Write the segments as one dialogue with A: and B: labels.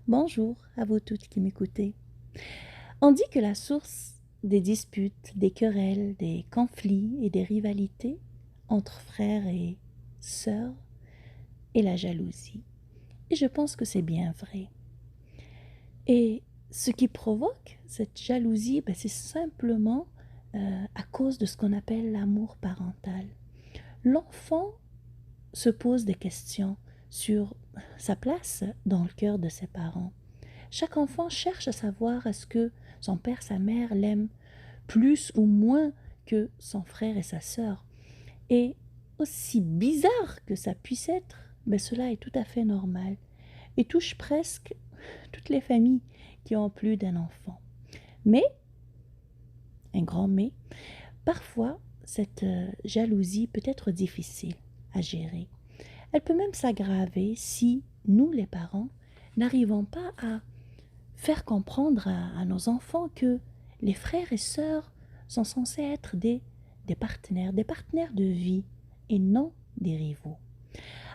A: Bonjour à vous toutes qui m'écoutez. On dit que la source des disputes, des querelles, des conflits et des rivalités entre frères et sœurs est la jalousie. Et je pense que c'est bien vrai. Et ce qui provoque cette jalousie, c'est simplement à cause de ce qu'on appelle l'amour parental. L'enfant se pose des questions sur sa place dans le cœur de ses parents. Chaque enfant cherche à savoir est-ce que son père, sa mère l'aiment plus ou moins que son frère et sa sœur. Et aussi bizarre que ça puisse être, cela est tout à fait normal et touche presque toutes les familles qui ont plus d'un enfant. Mais, un grand mais, parfois cette jalousie peut être difficile à gérer. Elle peut même s'aggraver si nous, les parents, n'arrivons pas à faire comprendre à nos enfants que les frères et sœurs sont censés être des partenaires de vie et non des rivaux.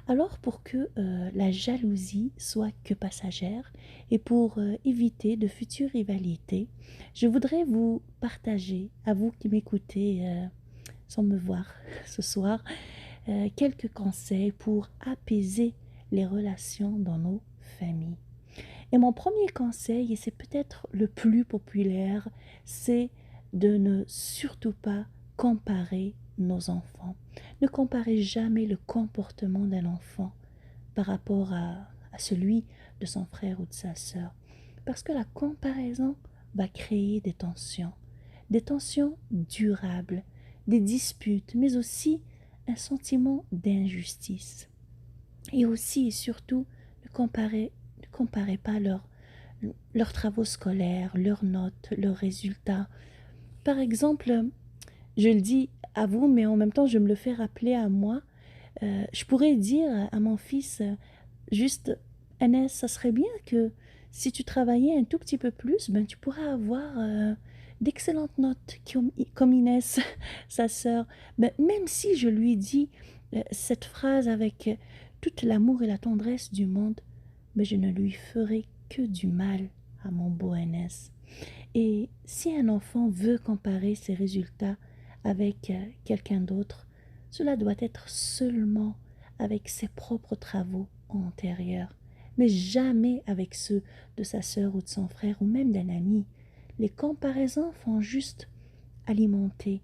A: Alors pour que la jalousie soit que passagère et pour éviter de futures rivalités, je voudrais vous partager, à vous qui m'écoutez sans me voir ce soir, quelques conseils pour apaiser les relations dans nos familles. Et mon premier conseil, et c'est peut-être le plus populaire, c'est de ne surtout pas comparer nos enfants. Ne comparez jamais le comportement d'un enfant par rapport à celui de son frère ou de sa sœur. Parce que la comparaison va créer des tensions durables, des disputes, mais aussi un sentiment d'injustice. Et aussi et surtout, ne comparez pas leurs travaux scolaires, leurs notes, leurs résultats. Par exemple, je le dis à vous, mais en même temps, je me le fais rappeler à moi. Je pourrais dire à mon fils, juste, Agnès, ça serait bien que si tu travaillais un tout petit peu plus, tu pourras avoir d'excellentes notes comme Inès, sa sœur. Même si je lui dis cette phrase avec tout l'amour et la tendresse du monde, je ne lui ferai que du mal à mon beau Agnès. Et si un enfant veut comparer ses résultats avec quelqu'un d'autre, cela doit être seulement avec ses propres travaux antérieurs, mais jamais avec ceux de sa sœur ou de son frère ou même d'un ami. Les comparaisons font juste alimenter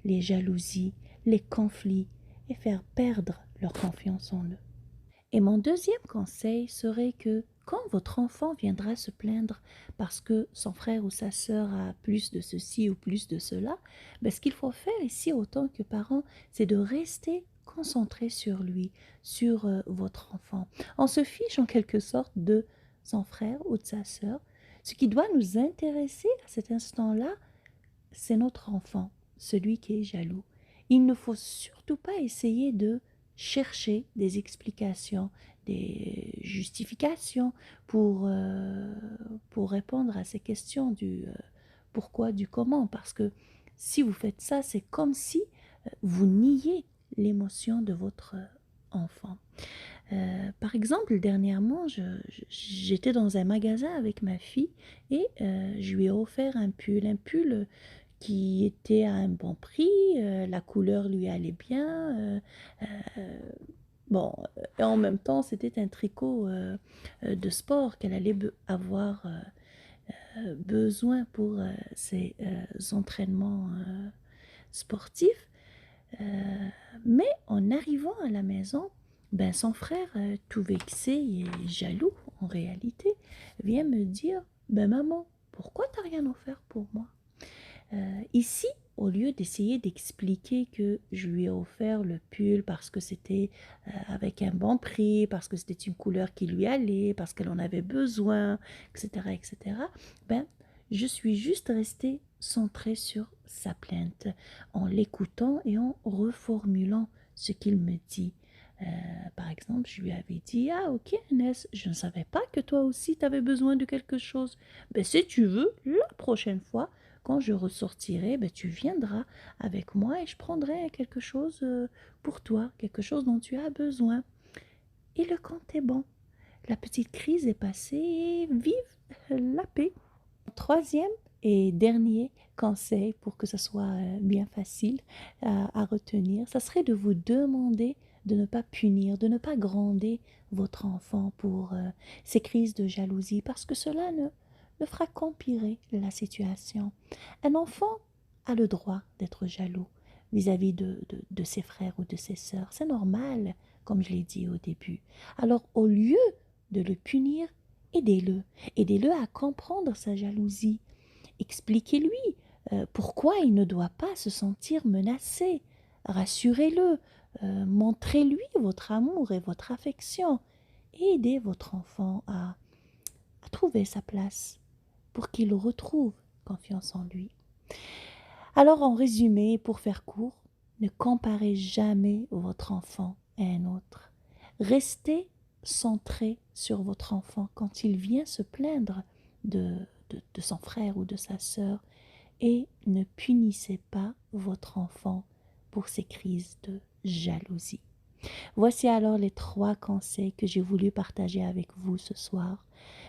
A: les jalousies, les conflits et faire perdre leur confiance en eux. Et mon deuxième conseil serait que quand votre enfant viendra se plaindre parce que son frère ou sa sœur a plus de ceci ou plus de cela, ce qu'il faut faire ici autant que parent, c'est de rester concentré sur lui, sur votre enfant. On se fiche en quelque sorte de son frère ou de sa sœur. Ce qui doit nous intéresser à cet instant-là, c'est notre enfant, celui qui est jaloux. Il ne faut surtout pas essayer de chercher des explications, des justifications pour répondre à ces questions du pourquoi, du comment. Parce que si vous faites ça, c'est comme si vous niez l'émotion de votre enfant. Par exemple, dernièrement, j'étais dans un magasin avec ma fille et je lui ai offert un pull qui était à un bon prix, la couleur lui allait bien, bon, et en même temps, c'était un tricot de sport qu'elle allait avoir besoin pour ses entraînements sportifs. Mais en arrivant à la maison, son frère, tout vexé et jaloux en réalité, vient me dire, maman, pourquoi t'as rien offert pour moi? Ici, au lieu d'essayer d'expliquer que je lui ai offert le pull parce que c'était avec un bon prix, parce que c'était une couleur qui lui allait, parce qu'elle en avait besoin, etc., etc., je suis juste restée centrée sur sa plainte, en l'écoutant et en reformulant ce qu'il me dit. Par exemple, je lui avais dit, ah ok Inès, je ne savais pas que toi aussi tu avais besoin de quelque chose. Si tu veux, la prochaine fois, quand je ressortirai, tu viendras avec moi et je prendrai quelque chose pour toi, quelque chose dont tu as besoin. Et le compte est bon. la petite crise est passée et vive la paix. Troisième et dernier conseil pour que ce soit bien facile à retenir, ça serait de vous demander de ne pas punir, de ne pas gronder votre enfant pour ces crises de jalousie parce que cela ne fera qu'empirer la situation. Un enfant a le droit d'être jaloux vis-à-vis de ses frères ou de ses sœurs. C'est normal, comme je l'ai dit au début. Alors, au lieu de le punir, aidez-le. Aidez-le à comprendre sa jalousie. Expliquez-lui pourquoi il ne doit pas se sentir menacé. Rassurez-le. Montrez-lui votre amour et votre affection. Et aidez votre enfant à trouver sa place pour qu'il retrouve confiance en lui. Alors, en résumé, pour faire court, ne comparez jamais votre enfant à un autre. Restez centré sur votre enfant quand il vient se plaindre de son frère ou de sa sœur et ne punissez pas votre enfant pour ses crises de jalousie. Voici alors les 3 conseils que j'ai voulu partager avec vous ce soir.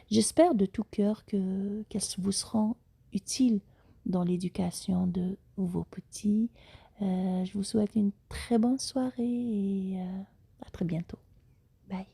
A: J'espère de tout cœur qu'elles vous seront utiles dans l'éducation de vos petits. Je vous souhaite une très bonne soirée et à très bientôt. Bye.